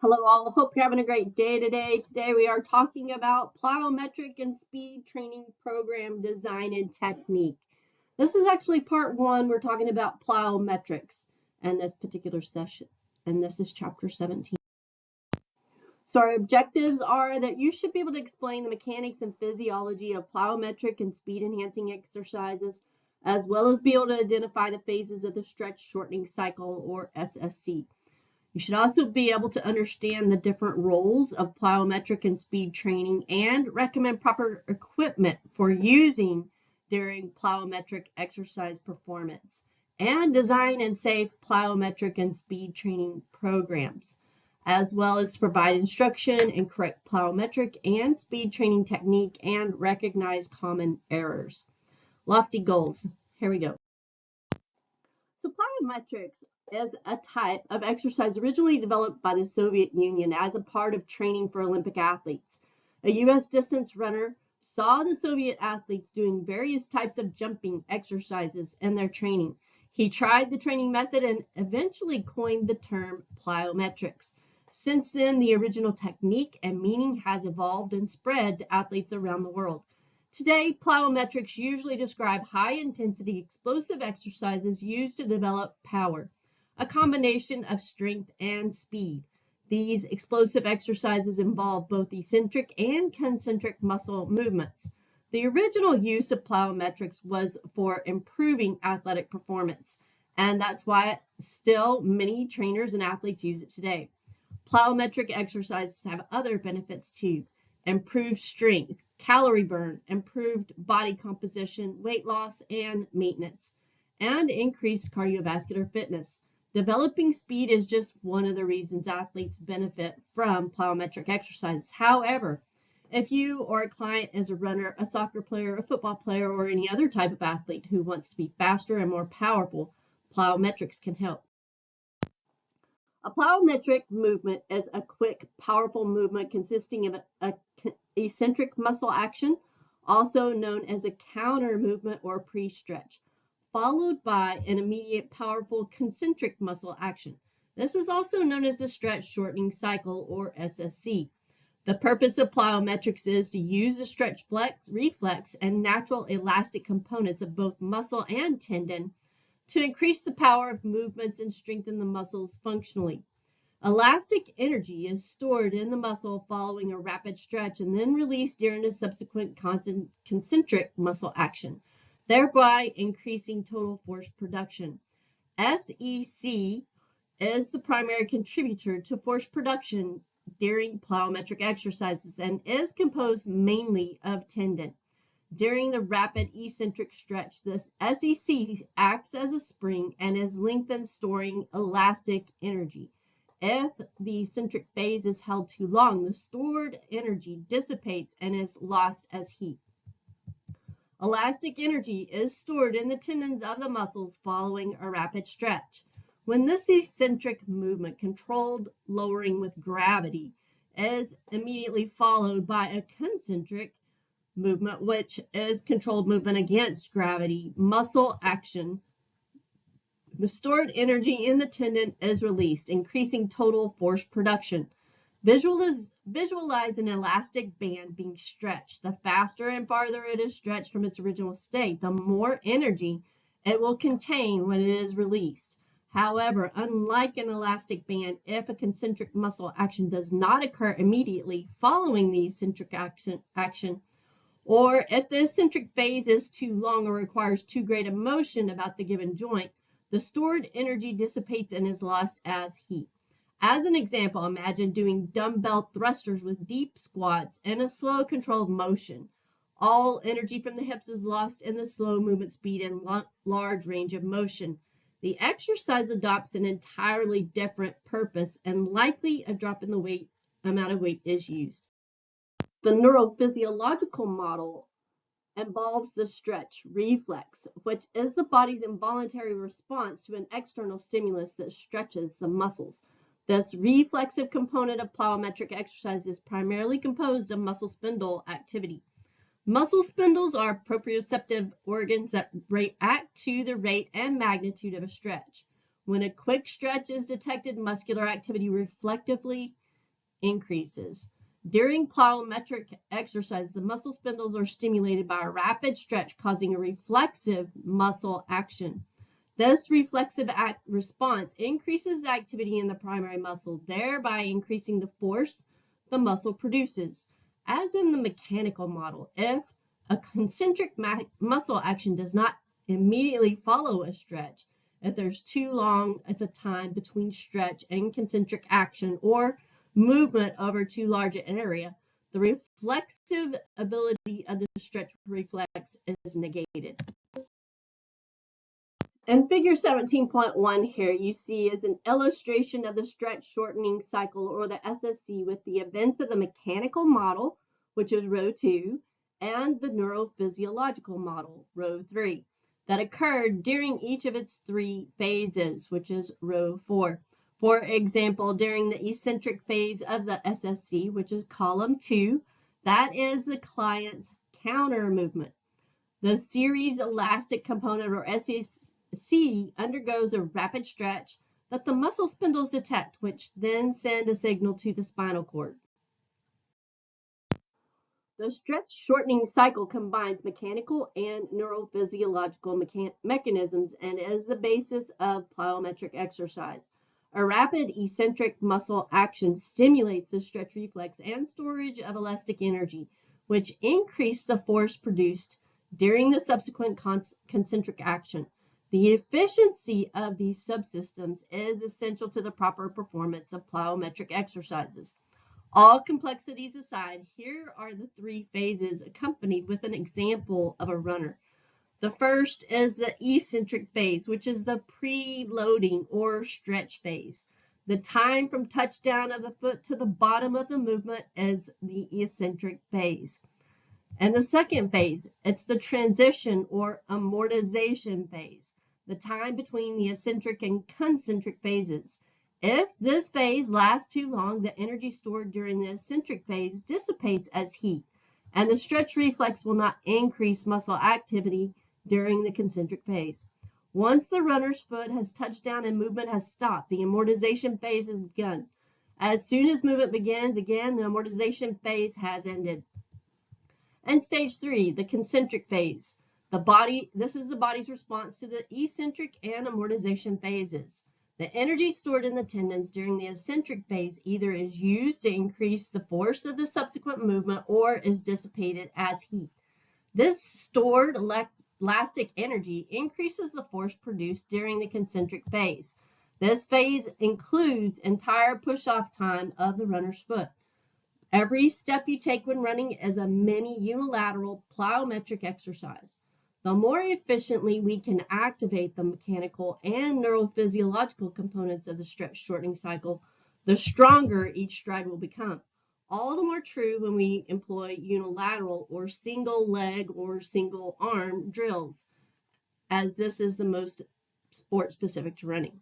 Hello all, hope you're having a great day today. Today we are talking about plyometric and speed training program design and technique. This is actually part one. We're talking about plyometrics in this particular session, and this is chapter 17. So our objectives are that you should be able to explain the mechanics and physiology of plyometric and speed enhancing exercises, as well as be able to identify the phases of the stretch shortening cycle, or SSC. You should also be able to understand the different roles of plyometric and speed training and recommend proper equipment for using during plyometric exercise performance, and design and safe plyometric and speed training programs, as well as to provide instruction in correct plyometric and speed training technique and recognize common errors. Lofty goals. Here we go. So plyometrics is a type of exercise originally developed by the Soviet Union as a part of training for Olympic athletes. A U.S. distance runner saw the Soviet athletes doing various types of jumping exercises in their training. He tried the training method and eventually coined the term plyometrics. Since then, the original technique and meaning has evolved and spread to athletes around the world. Today, plyometrics usually describe high-intensity explosive exercises used to develop power, a combination of strength and speed. These explosive exercises involve both eccentric and concentric muscle movements. The original use of plyometrics was for improving athletic performance, and that's why still many trainers and athletes use it today. Plyometric exercises have other benefits too: improved strength, calorie burn, improved body composition, weight loss, and maintenance, and increased cardiovascular fitness. Developing speed is just one of the reasons athletes benefit from plyometric exercises. However, if you or a client is a runner, a soccer player, a football player, or any other type of athlete who wants to be faster and more powerful, plyometrics can help. A plyometric movement is a quick, powerful movement consisting of an eccentric muscle action, also known as a counter movement or pre-stretch, followed by an immediate, powerful concentric muscle action. This is also known as the stretch shortening cycle, or SSC. The purpose of plyometrics is to use the stretch reflex and natural elastic components of both muscle and tendon to increase the power of movements and strengthen the muscles functionally. Elastic energy is stored in the muscle following a rapid stretch and then released during a subsequent concentric muscle action, thereby increasing total force production. SEC is the primary contributor to force production during plyometric exercises and is composed mainly of tendon. During the rapid eccentric stretch, the SEC acts as a spring and is lengthened, storing elastic energy. If the eccentric phase is held too long, the stored energy dissipates and is lost as heat. Elastic energy is stored in the tendons of the muscles following a rapid stretch. When this eccentric movement, controlled lowering with gravity, is immediately followed by a concentric movement, which is controlled movement against gravity, muscle action, the stored energy in the tendon is released, increasing total force production. Visualize an elastic band being stretched. The faster and farther it is stretched from its original state, the more energy it will contain when it is released. However, unlike an elastic band, if a concentric muscle action does not occur immediately following the eccentric action, or if the eccentric phase is too long or requires too great a motion about the given joint, the stored energy dissipates and is lost as heat. As an example, imagine doing dumbbell thrusters with deep squats in a slow controlled motion. All energy from the hips is lost in the slow movement speed and large range of motion. The exercise adopts an entirely different purpose and likely a drop in the amount of weight is used. The neurophysiological model involves the stretch reflex, which is the body's involuntary response to an external stimulus that stretches the muscles. This reflexive component of plyometric exercise is primarily composed of muscle spindle activity. Muscle spindles are proprioceptive organs that react to the rate and magnitude of a stretch. When a quick stretch is detected, muscular activity reflectively increases. During plyometric exercise, the muscle spindles are stimulated by a rapid stretch, causing a reflexive muscle action. This reflexive response increases the activity in the primary muscle, thereby increasing the force the muscle produces. As in the mechanical model, if a concentric muscle action does not immediately follow a stretch, if there's too long of a time between stretch and concentric action or movement over too large an area, the reflexive ability of the stretch reflex is negated. And figure 17.1 here you see is an illustration of the stretch shortening cycle, or the SSC, with the events of the mechanical model, which is row 2, and the neurophysiological model, row 3, that occurred during each of its 3 phases, which is row 4. For example, during the eccentric phase of the SSC, which is column 2, that is the client's counter movement. The series elastic component, or SEC, undergoes a rapid stretch that the muscle spindles detect, which then send a signal to the spinal cord. The stretch shortening cycle combines mechanical and neurophysiological mechanisms and is the basis of plyometric exercise. A rapid eccentric muscle action stimulates the stretch reflex and storage of elastic energy, which increase the force produced during the subsequent concentric action. The efficiency of these subsystems is essential to the proper performance of plyometric exercises. All complexities aside, here are the 3 phases accompanied with an example of a runner. The first is the eccentric phase, which is the preloading or stretch phase. The time from touchdown of the foot to the bottom of the movement is the eccentric phase. And the second phase, it's the transition or amortization phase, the time between the eccentric and concentric phases. If this phase lasts too long, the energy stored during the eccentric phase dissipates as heat, and the stretch reflex will not increase muscle activity during the concentric phase. Once the runner's foot has touched down and movement has stopped, the amortization phase has begun. As soon as movement begins again, the amortization phase has ended. And stage 3, the concentric phase. This is the body's response to the eccentric and amortization phases. The energy stored in the tendons during the eccentric phase either is used to increase the force of the subsequent movement or is dissipated as heat. This stored elastic energy increases the force produced during the concentric phase. This phase includes entire push-off time of the runner's foot. Every step you take when running is a mini unilateral plyometric exercise. The more efficiently we can activate the mechanical and neurophysiological components of the stretch shortening cycle, the stronger each stride will become. All the more true when we employ unilateral or single leg or single arm drills, as this is the most sport specific to running.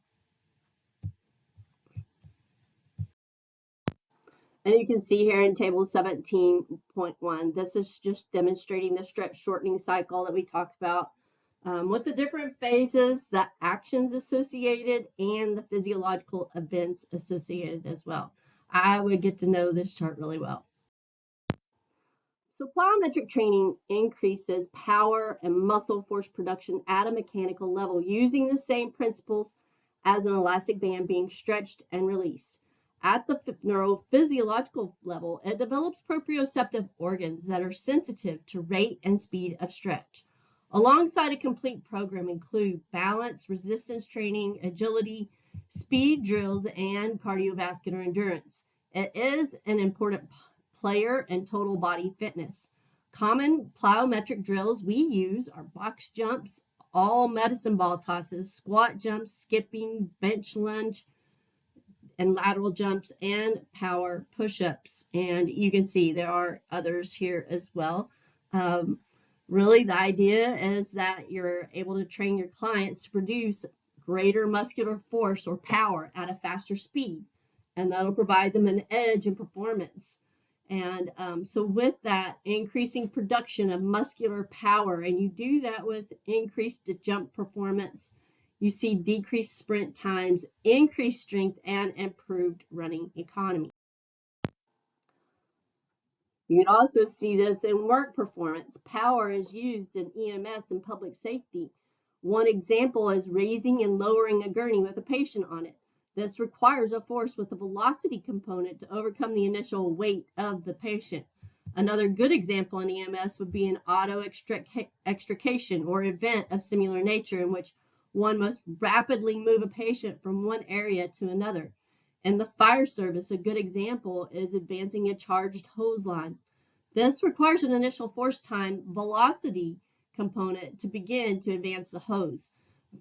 And you can see here in table 17.1, this is just demonstrating the stretch shortening cycle that we talked about with the different phases, the actions associated, and the physiological events associated as well. I would get to know this chart really well. So plyometric training increases power and muscle force production at a mechanical level using the same principles as an elastic band being stretched and released. At the neurophysiological level, it develops proprioceptive organs that are sensitive to rate and speed of stretch. Alongside a complete program include balance, resistance training, agility, speed drills, and cardiovascular endurance. It is an important player in total body fitness. Common plyometric drills we use are box jumps, all medicine ball tosses, squat jumps, skipping, bench lunge, and lateral jumps, and power push-ups. And you can see there are others here as well. Really, the idea is that you're able to train your clients to produce greater muscular force or power at a faster speed, and that'll provide them an edge in performance. And so with that, increasing production of muscular power, and you do that with increased jump performance, you see decreased sprint times, increased strength, and improved running economy. You can also see this in work performance. Power is used in EMS and public safety. One example is raising and lowering a gurney with a patient on it. This requires a force with a velocity component to overcome the initial weight of the patient. Another good example in EMS would be an auto extrication or event of similar nature in which one must rapidly move a patient from one area to another. In the fire service, a good example is advancing a charged hose line. This requires an initial force time velocity component to begin to advance the hose.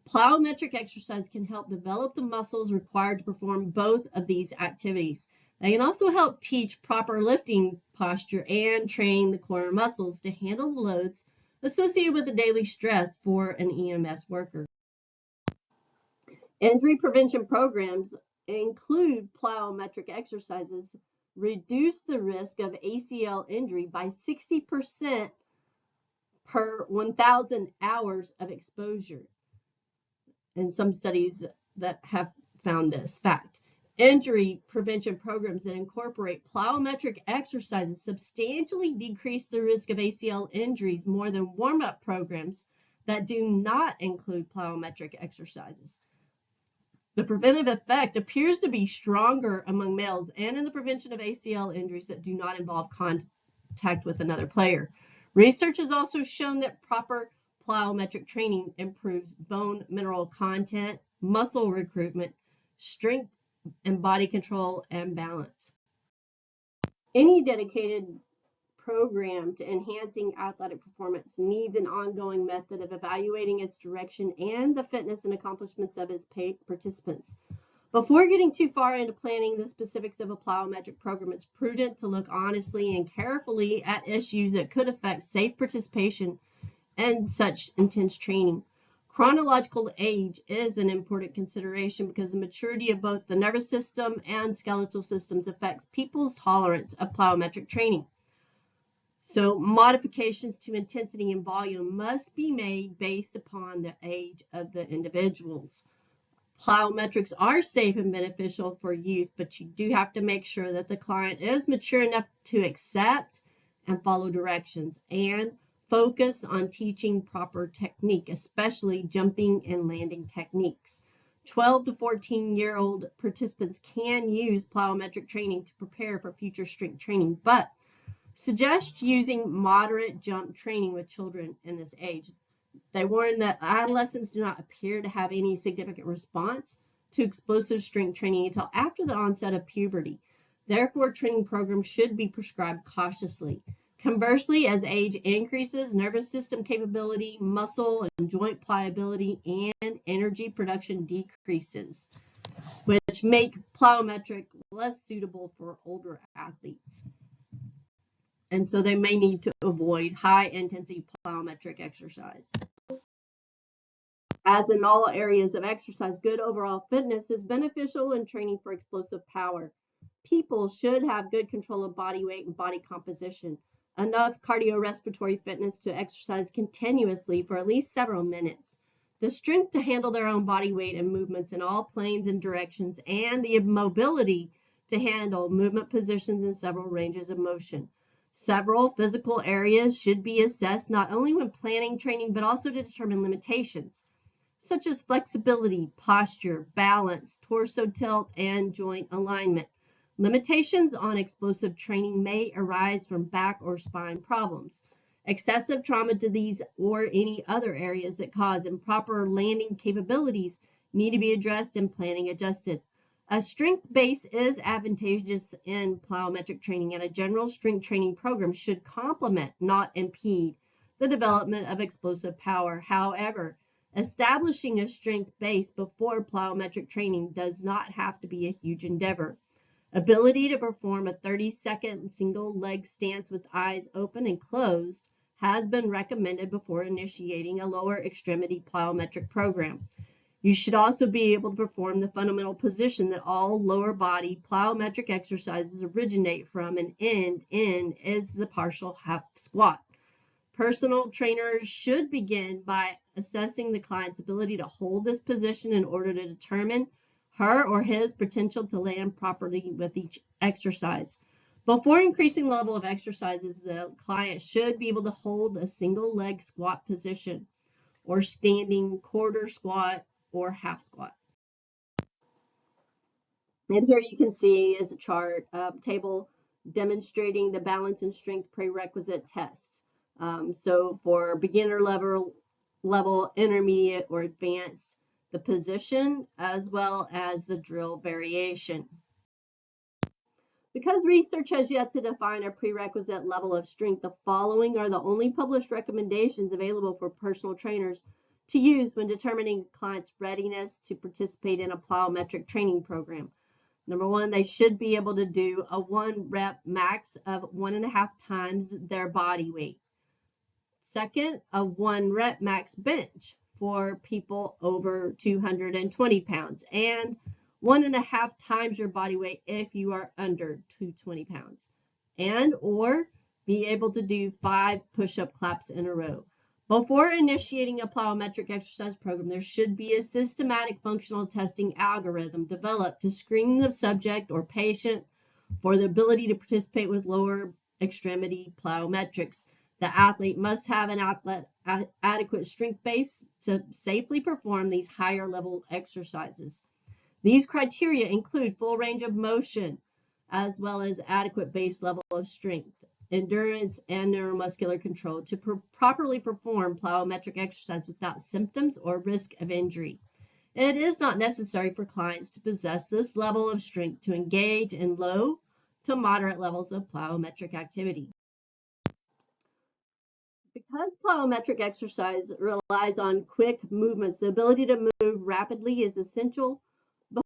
Plyometric exercise can help develop the muscles required to perform both of these activities. They can also help teach proper lifting posture and train the core muscles to handle the loads associated with the daily stress for an EMS worker. Injury prevention programs include plyometric exercises, reduce the risk of ACL injury by 60% per 1,000 hours of exposure. And some studies that have found this fact. Injury prevention programs that incorporate plyometric exercises substantially decrease the risk of ACL injuries more than warm-up programs that do not include plyometric exercises. The preventive effect appears to be stronger among males and in the prevention of ACL injuries that do not involve contact with another player. Research has also shown that proper plyometric training improves bone mineral content, muscle recruitment, strength and body control, and balance. Any dedicated program to enhancing athletic performance needs an ongoing method of evaluating its direction and the fitness and accomplishments of its participants. Before getting too far into planning the specifics of a plyometric program, it's prudent to look honestly and carefully at issues that could affect safe participation in such intense training. Chronological age is an important consideration because the maturity of both the nervous system and skeletal systems affects people's tolerance of plyometric training. So modifications to intensity and volume must be made based upon the age of the individuals. Plyometrics are safe and beneficial for youth, but you do have to make sure that the client is mature enough to accept and follow directions and focus on teaching proper technique, especially jumping and landing techniques. 12 to 14-year-old participants can use plyometric training to prepare for future strength training, but suggest using moderate jump training with children in this age. They warn that adolescents do not appear to have any significant response to explosive strength training until after the onset of puberty. Therefore, training programs should be prescribed cautiously. Conversely, as age increases, nervous system capability, muscle and joint pliability, and energy production decreases, which make plyometric less suitable for older athletes. And so they may need to avoid high-intensity plyometric exercise. As in all areas of exercise, good overall fitness is beneficial in training for explosive power. People should have good control of body weight and body composition, enough cardiorespiratory fitness to exercise continuously for at least several minutes, the strength to handle their own body weight and movements in all planes and directions, and the mobility to handle movement positions in several ranges of motion. Several physical areas should be assessed not only when planning training, but also to determine limitations, such as flexibility, posture, balance, torso tilt, and joint alignment. Limitations on explosive training may arise from back or spine problems. Excessive trauma to these or any other areas that cause improper landing capabilities need to be addressed and planning adjusted. A strength base is advantageous in plyometric training, and a general strength training program should complement, not impede, the development of explosive power. However, establishing a strength base before plyometric training does not have to be a huge endeavor. Ability to perform a 30-second single leg stance with eyes open and closed has been recommended before initiating a lower extremity plyometric program. You should also be able to perform the fundamental position that all lower body plyometric exercises originate from and end in is the partial half squat. Personal trainers should begin by assessing the client's ability to hold this position in order to determine her or his potential to land properly with each exercise. Before increasing the level of exercises, the client should be able to hold a single leg squat position or standing quarter squat or half squat. And here you can see is a chart table demonstrating the balance and strength prerequisite tests. So for beginner level, intermediate, or advanced, the position as well as the drill variation. Because research has yet to define a prerequisite level of strength, the following are the only published recommendations available for personal trainers to use when determining a client's readiness to participate in a plyometric training program. Number one, they should be able to do a 1 rep max of 1.5 times their body weight. Second, a 1 rep max bench for people over 220 pounds, and 1.5 times your body weight if you are under 220 pounds, and or be able to do 5 push-up claps in a row. Before initiating a plyometric exercise program, there should be a systematic functional testing algorithm developed to screen the subject or patient for the ability to participate with lower extremity plyometrics. The athlete must have an adequate strength base to safely perform these higher level exercises. These criteria include full range of motion, as well as adequate base level of strength, endurance, and neuromuscular control to properly perform plyometric exercise without symptoms or risk of injury. It is not necessary for clients to possess this level of strength to engage in low to moderate levels of plyometric activity. Because plyometric exercise relies on quick movements, the ability to move rapidly is essential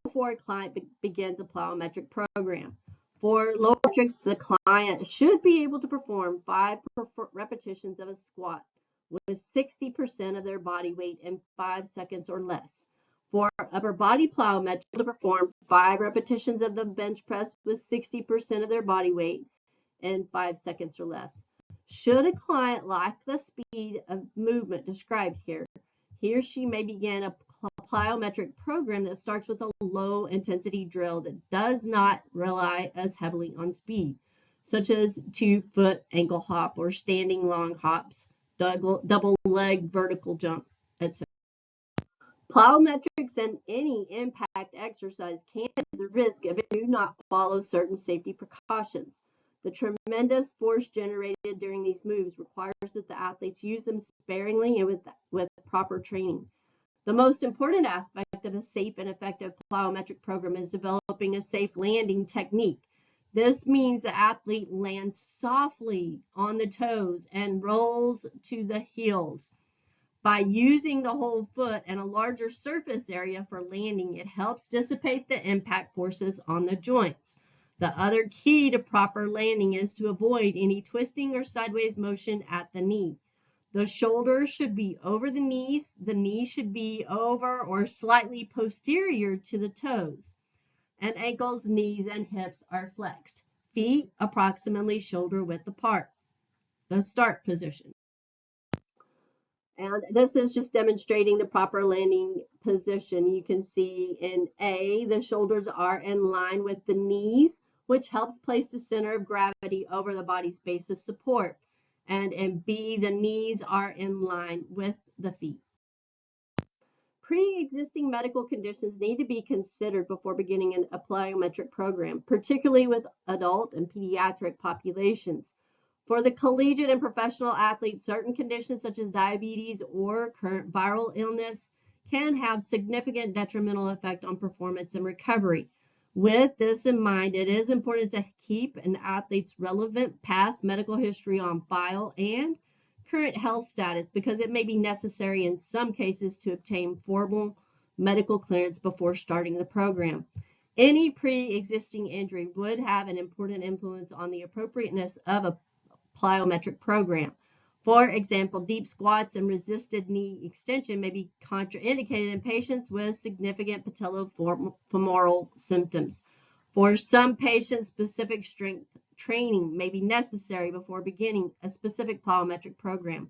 before a client begins a plyometric program. For plyometrics, the client should be able to perform 5 repetitions of a squat with 60% of their body weight in 5 seconds or less. For upper body plyometrics, to perform 5 repetitions of the bench press with 60% of their body weight in 5 seconds or less. Should a client lack the speed of movement described here, he or she may begin a plyometric program that starts with a low intensity drill that does not rely as heavily on speed, such as 2-foot ankle hop or standing long hops, double leg vertical jump, etc. Plyometrics and any impact exercise can raise the risk if you do not follow certain safety precautions. The tremendous force generated during these moves requires that the athletes use them sparingly and with proper training. The most important aspect of a safe and effective plyometric program is developing a safe landing technique. This means the athlete lands softly on the toes and rolls to the heels. By using the whole foot and a larger surface area for landing, it helps dissipate the impact forces on the joints. The other key to proper landing is to avoid any twisting or sideways motion at the knee. The shoulders should be over the knees should be over or slightly posterior to the toes, and ankles, knees, and hips are flexed. Feet approximately shoulder width apart. The start position. And this is just demonstrating the proper landing position. You can see in A, the shoulders are in line with the knees, which helps place the center of gravity over the body's base of support. And in B, the knees are in line with the feet. Pre-existing medical conditions need to be considered before beginning a plyometric program, particularly with adult and pediatric populations. For the collegiate and professional athletes, certain conditions such as diabetes or current viral illness can have significant detrimental effect on performance and recovery. With this in mind, it is important to keep an athlete's relevant past medical history on file and current health status because it may be necessary in some cases to obtain formal medical clearance before starting the program. Any pre-existing injury would have an important influence on the appropriateness of a plyometric program. For example, deep squats and resisted knee extension may be contraindicated in patients with significant patellofemoral symptoms. For some patients, specific strength training may be necessary before beginning a specific plyometric program,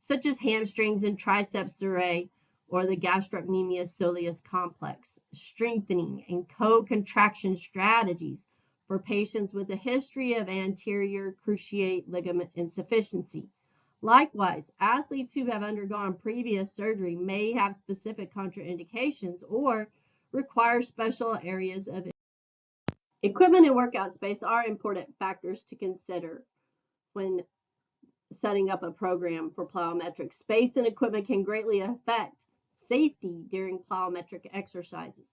such as hamstrings and triceps surae or the gastrocnemius soleus complex. Strengthening and co-contraction strategies for patients with a history of anterior cruciate ligament insufficiency. Likewise, athletes who have undergone previous surgery may have specific contraindications or require special areas of equipment and workout space are important factors to consider when setting up a program for plyometrics. Space and equipment can greatly affect safety during plyometric exercises.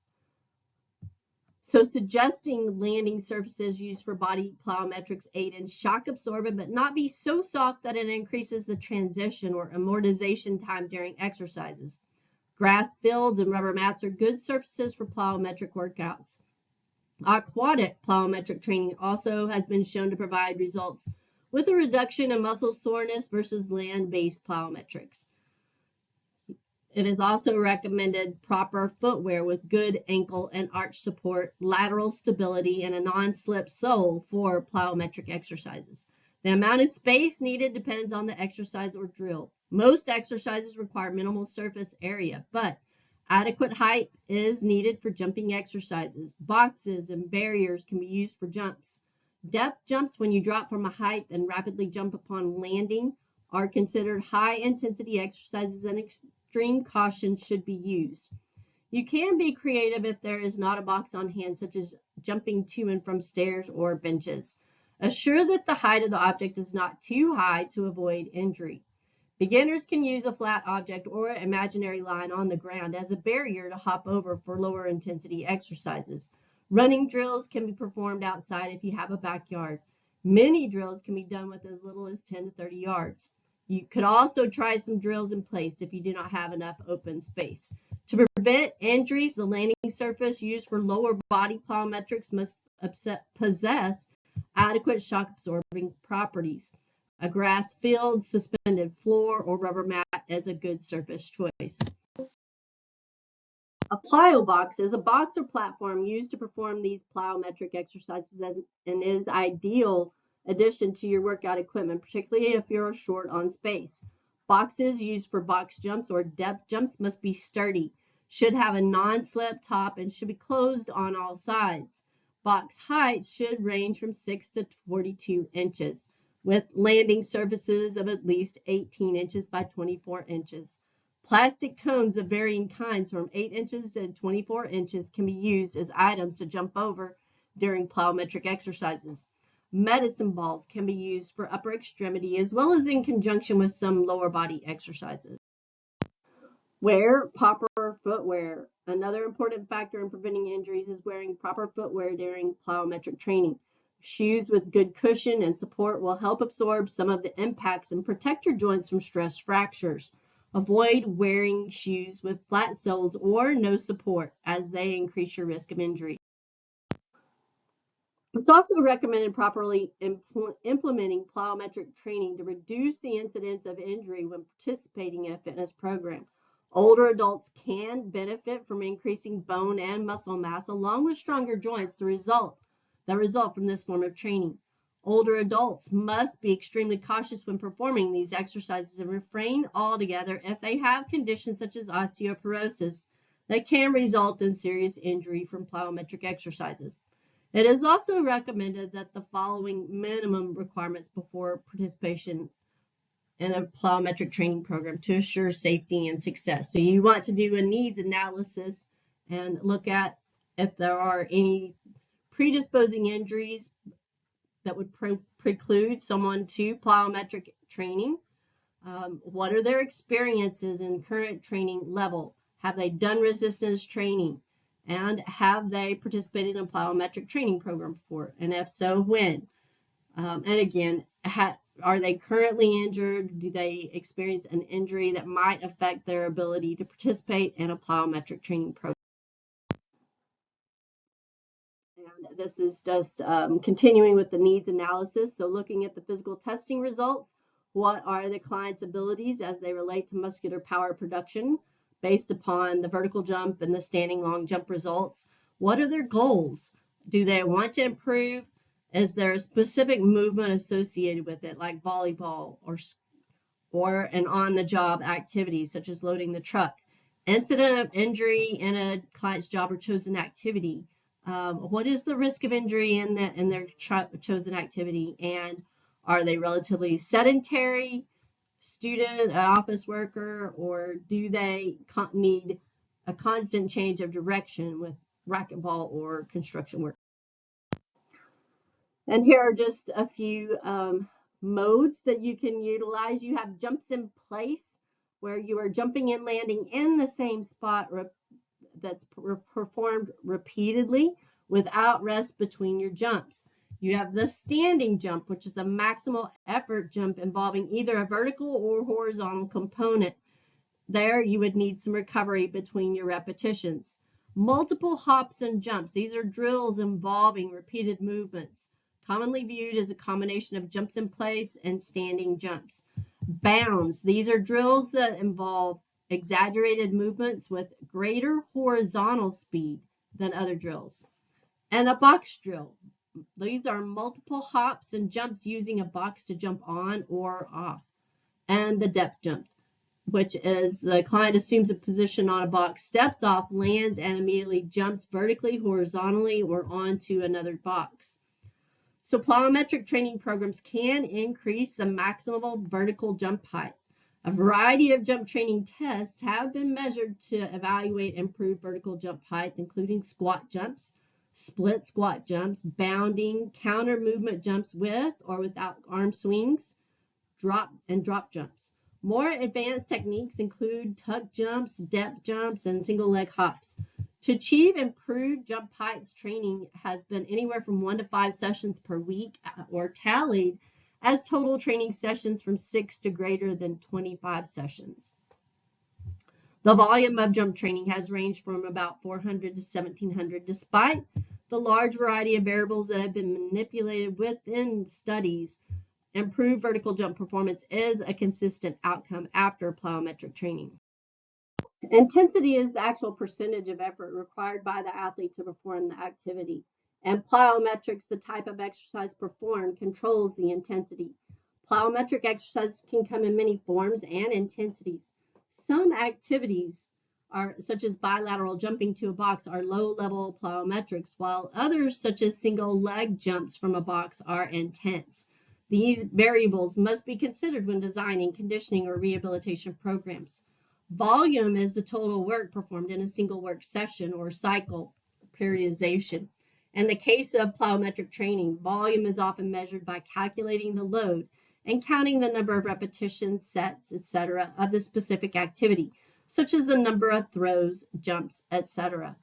So suggesting landing surfaces used for body plyometrics aid in shock absorption, but not be so soft that it increases the transition or amortization time during exercises. Grass fields and rubber mats are good surfaces for plyometric workouts. Aquatic plyometric training also has been shown to provide results with a reduction in muscle soreness versus land-based plyometrics. It is also recommended proper footwear with good ankle and arch support, lateral stability, and a non-slip sole for plyometric exercises. The amount of space needed depends on the exercise or drill. Most exercises require minimal surface area, but adequate height is needed for jumping exercises. Boxes and barriers can be used for jumps. Depth jumps when you drop from a height and rapidly jump upon landing are considered high-intensity exercises, and extreme caution should be used. You can be creative if there is not a box on hand, such as jumping to and from stairs or benches. Assure that the height of the object is not too high to avoid injury. Beginners can use a flat object or imaginary line on the ground as a barrier to hop over for lower intensity exercises. Running drills can be performed outside if you have a backyard. Mini drills can be done with as little as 10 to 30 yards. You could also try some drills in place if you do not have enough open space. To prevent injuries, the landing surface used for lower body plyometrics must possess adequate shock absorbing properties. A grass field, suspended floor, or rubber mat is a good surface choice. A plyo box is a box or platform used to perform these plyometric exercises and is ideal addition to your workout equipment, particularly if you're short on space. Boxes used for box jumps or depth jumps must be sturdy, should have a non-slip top, and should be closed on all sides. Box height should range from 6 to 42 inches, with landing surfaces of at least 18 inches by 24 inches. Plastic cones of varying kinds from 8 inches to 24 inches can be used as items to jump over during plyometric exercises. Medicine balls can be used for upper extremity as well as in conjunction with some lower body exercises. Wear proper footwear. Another important factor in preventing injuries is wearing proper footwear during plyometric training. Shoes with good cushion and support will help absorb some of the impacts and protect your joints from stress fractures. Avoid wearing shoes with flat soles or no support, as they increase your risk of injury. It's also recommended properly implementing plyometric training to reduce the incidence of injury when participating in a fitness program. Older adults can benefit from increasing bone and muscle mass along with stronger joints that result from this form of training. Older adults must be extremely cautious when performing these exercises and refrain altogether if they have conditions such as osteoporosis that can result in serious injury from plyometric exercises. It is also recommended that the following minimum requirements before participation in a plyometric training program to assure safety and success. So you want to do a needs analysis and look at if there are any predisposing injuries that would preclude someone to plyometric training. What are their experiences in current training level? Have they done resistance training? And have they participated in a plyometric training program before? And if so, when? And again, are they currently injured? Do they experience an injury that might affect their ability to participate in a plyometric training program? And this is just continuing with the needs analysis. So looking at the physical testing results, what are the client's abilities as they relate to muscular power production based upon the vertical jump and the standing long jump results? What are their goals? Do they want to improve? Is there a specific movement associated with it, like volleyball or an on-the-job activity, such as loading the truck? Incident of injury in a client's job or chosen activity. What is the risk of injury in their chosen activity, and are they relatively sedentary, student, office worker, or do they need a constant change of direction with racquetball or construction work? And here are just a few modes that you can utilize. You have jumps in place, where you are jumping and landing in the same spot that's performed repeatedly without rest between your jumps. You have the standing jump, which is a maximal effort jump involving either a vertical or horizontal component. There, you would need some recovery between your repetitions. Multiple hops and jumps. These are drills involving repeated movements, commonly viewed as a combination of jumps in place and standing jumps. Bounds. These are drills that involve exaggerated movements with greater horizontal speed than other drills. And a box drill. These are multiple hops and jumps using a box to jump on or off. And the depth jump, which is the client assumes a position on a box, steps off, lands, and immediately jumps vertically, horizontally, or onto another box. So plyometric training programs can increase the maximal vertical jump height. A variety of jump training tests have been measured to evaluate improved vertical jump height, including squat jumps, split squat jumps, bounding, counter movement jumps with or without arm swings, drop jumps. More advanced techniques include tuck jumps, depth jumps, and single leg hops. To achieve improved jump heights, training has been anywhere from 1 to 5 sessions per week, or tallied as total training sessions from 6 to greater than 25 sessions. The volume of jump training has ranged from about 400 to 1,700, despite the large variety of variables that have been manipulated within studies. Improved vertical jump performance is a consistent outcome after plyometric training. Intensity is the actual percentage of effort required by the athlete to perform the activity. And plyometrics, the type of exercise performed, controls the intensity. Plyometric exercises can come in many forms and intensities. Some activities such as bilateral jumping to a box, are low-level plyometrics, while others, such as single leg jumps from a box, are intense. These variables must be considered when designing conditioning or rehabilitation programs. Volume is the total work performed in a single work session or cycle periodization. In the case of plyometric training, volume is often measured by calculating the load and counting the number of repetitions, sets, etc. of the specific activity, such as the number of throws, jumps, etc.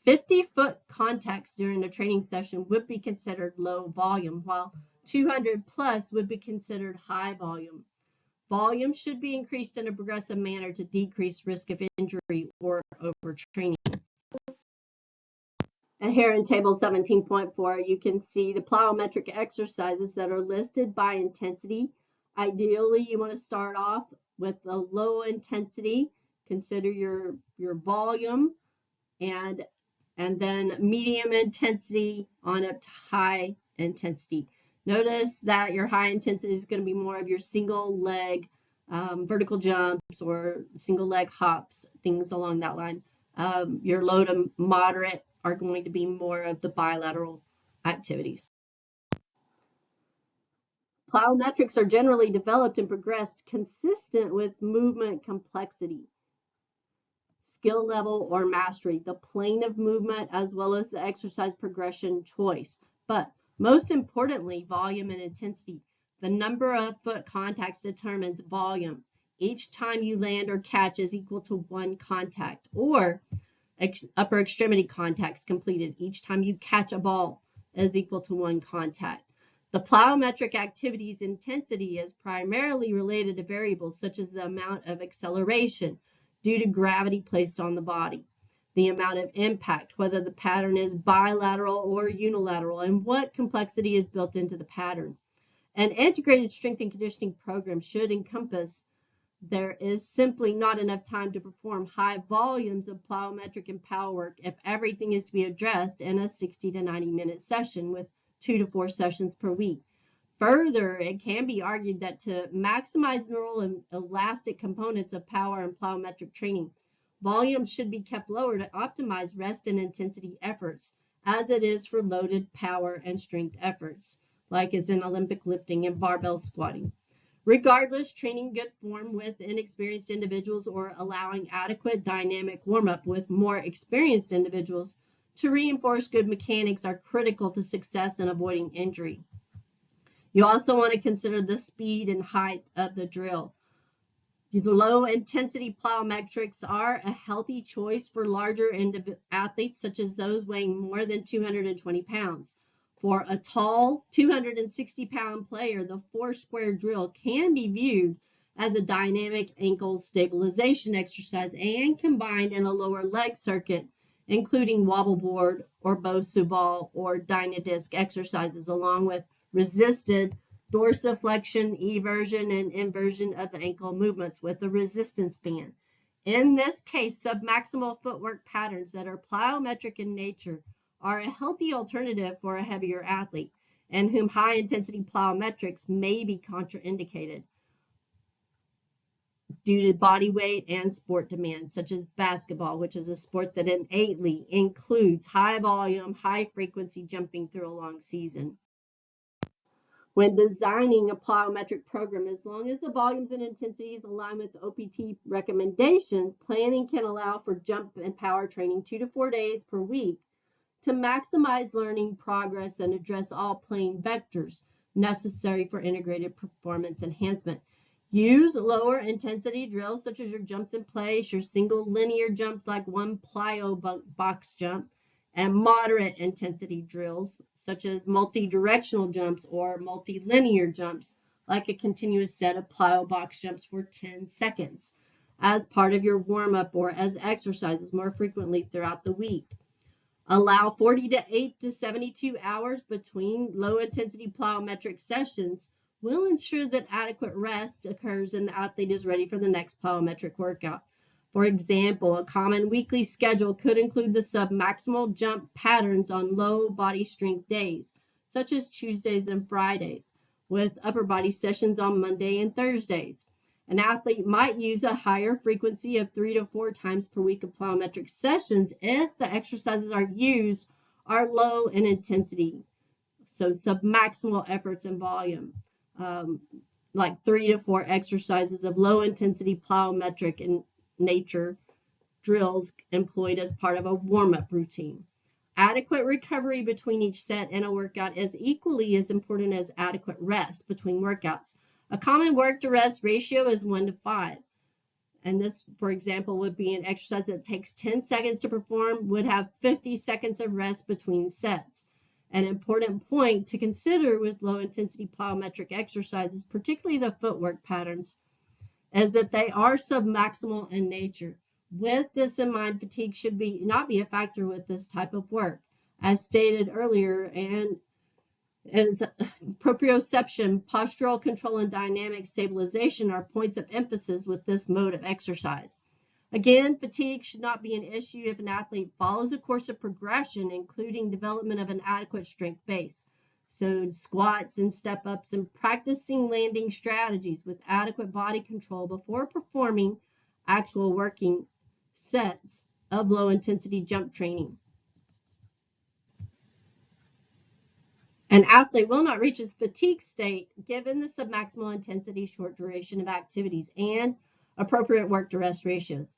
50-foot contacts during a training session would be considered low volume, while 200 plus would be considered high volume. Volume should be increased in a progressive manner to decrease risk of injury or overtraining. And here in table 17.4, you can see the plyometric exercises that are listed by intensity. Ideally, you want to start off with a low intensity. Consider your volume, and then medium intensity on up to high intensity. Notice that your high intensity is going to be more of your single leg vertical jumps or single leg hops, things along that line. Your low to moderate are going to be more of the bilateral activities. Plyometrics are generally developed and progressed consistent with movement complexity, skill level, or mastery, the plane of movement, as well as the exercise progression choice. But most importantly, volume and intensity. The number of foot contacts determines volume. Each time you land or catch is equal to 1 contact, or upper extremity contacts completed. Each time you catch a ball is equal to 1 contact. The plyometric activity's intensity is primarily related to variables such as the amount of acceleration due to gravity placed on the body, the amount of impact, whether the pattern is bilateral or unilateral, and what complexity is built into the pattern. An integrated strength and conditioning program should encompass there is simply not enough time to perform high volumes of plyometric and power work if everything is to be addressed in a 60 to 90-minute session with 2 to 4 sessions per week. Further, it can be argued that to maximize neural and elastic components of power and plyometric training, volume should be kept lower to optimize rest and intensity efforts as it is for loaded power and strength efforts, like is in Olympic lifting and barbell squatting. Regardless, training good form with inexperienced individuals or allowing adequate dynamic warm-up with more experienced individuals to reinforce good mechanics are critical to success in avoiding injury. You also want to consider the speed and height of the drill. Low intensity plyometrics are a healthy choice for larger athletes, such as those weighing more than 220 pounds. For a tall 260-pound player, the 4-square drill can be viewed as a dynamic ankle stabilization exercise and combined in a lower leg circuit, including wobble board or Bosu ball or Dynadisc exercises, along with resisted dorsiflexion, eversion, and inversion of the ankle movements with a resistance band. In this case, submaximal footwork patterns that are plyometric in nature are a healthy alternative for a heavier athlete, and whom high-intensity plyometrics may be contraindicated due to body weight and sport demands, such as basketball, which is a sport that innately includes high volume, high frequency jumping through a long season. When designing a plyometric program, as long as the volumes and intensities align with OPT recommendations, planning can allow for jump and power training 2 to 4 days per week to maximize learning progress and address all plane vectors necessary for integrated performance enhancement. Use lower intensity drills such as your jumps in place, your single linear jumps like one plyo box jump, and moderate intensity drills such as multi-directional jumps or multi-linear jumps like a continuous set of plyo box jumps for 10 seconds as part of your warm-up or as exercises more frequently throughout the week. Allow 48 to 72 hours between low intensity plyometric sessions will ensure that adequate rest occurs and the athlete is ready for the next plyometric workout. For example, a common weekly schedule could include the submaximal jump patterns on low body strength days, such as Tuesdays and Fridays, with upper body sessions on Monday and Thursdays. An athlete might use a higher frequency of 3 to 4 times per week of plyometric sessions if the exercises used are low in intensity, so submaximal efforts and volume, like 3 to 4 exercises of low intensity plyometric in nature drills employed as part of a warm-up routine. Adequate recovery between each set and a workout is equally as important as adequate rest between workouts. A common work to rest ratio is 1 to 5. And this, for example, would be an exercise that takes 10 seconds to perform, would have 50 seconds of rest between sets. An important point to consider with low intensity plyometric exercises, particularly the footwork patterns, is that they are submaximal in nature. With this in mind, fatigue should not be a factor with this type of work. As stated earlier, and as proprioception, postural control, and dynamic stabilization are points of emphasis with this mode of exercise. Again, fatigue should not be an issue if an athlete follows a course of progression, including development of an adequate strength base. So squats and step-ups and practicing landing strategies with adequate body control before performing actual working sets of low-intensity jump training. An athlete will not reach his fatigue state given the submaximal intensity, short duration of activities, and appropriate work to rest ratios.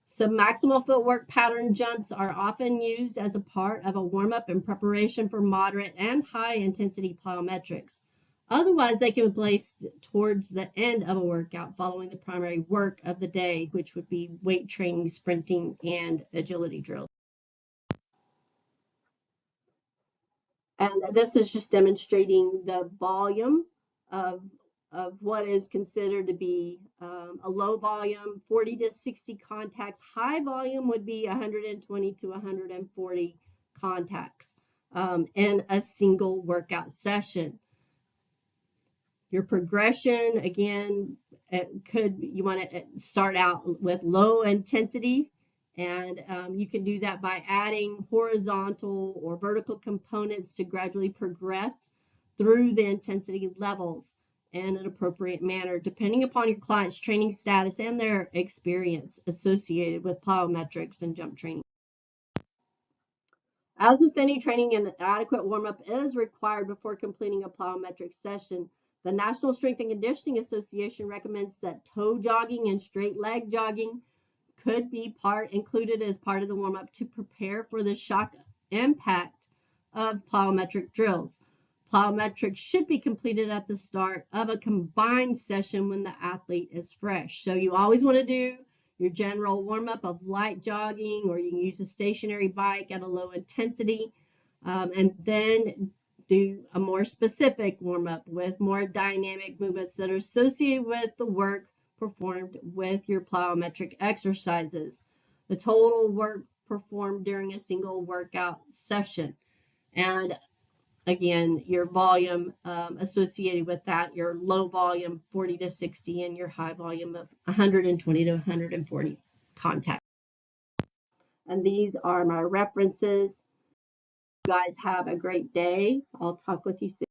Submaximal footwork pattern jumps are often used as a part of a warm-up in preparation for moderate and high-intensity plyometrics. Otherwise, they can be placed towards the end of a workout following the primary work of the day, which would be weight training, sprinting, and agility drills. And this is just demonstrating the volume of what is considered to be a low volume, 40 to 60 contacts. High volume would be 120 to 140 contacts in a single workout session. Your progression, again, you want to start out with low intensity, and you can do that by adding horizontal or vertical components to gradually progress through the intensity levels in an appropriate manner, depending upon your client's training status and their experience associated with plyometrics and jump training. As with any training, an adequate warm-up is required before completing a plyometric session. The National Strength and Conditioning Association recommends that toe jogging and straight leg jogging could be included as part of the warm-up to prepare for the shock impact of plyometric drills. Plyometrics should be completed at the start of a combined session when the athlete is fresh. So you always want to do your general warm-up of light jogging, or you can use a stationary bike at a low intensity, and then do a more specific warm-up with more dynamic movements that are associated with the work performed with your plyometric exercises. The total work performed during a single workout session. And again, your volume associated with that, your low volume 40 to 60 and your high volume of 120 to 140 contact. And these are my references. You guys have a great day. I'll talk with you soon.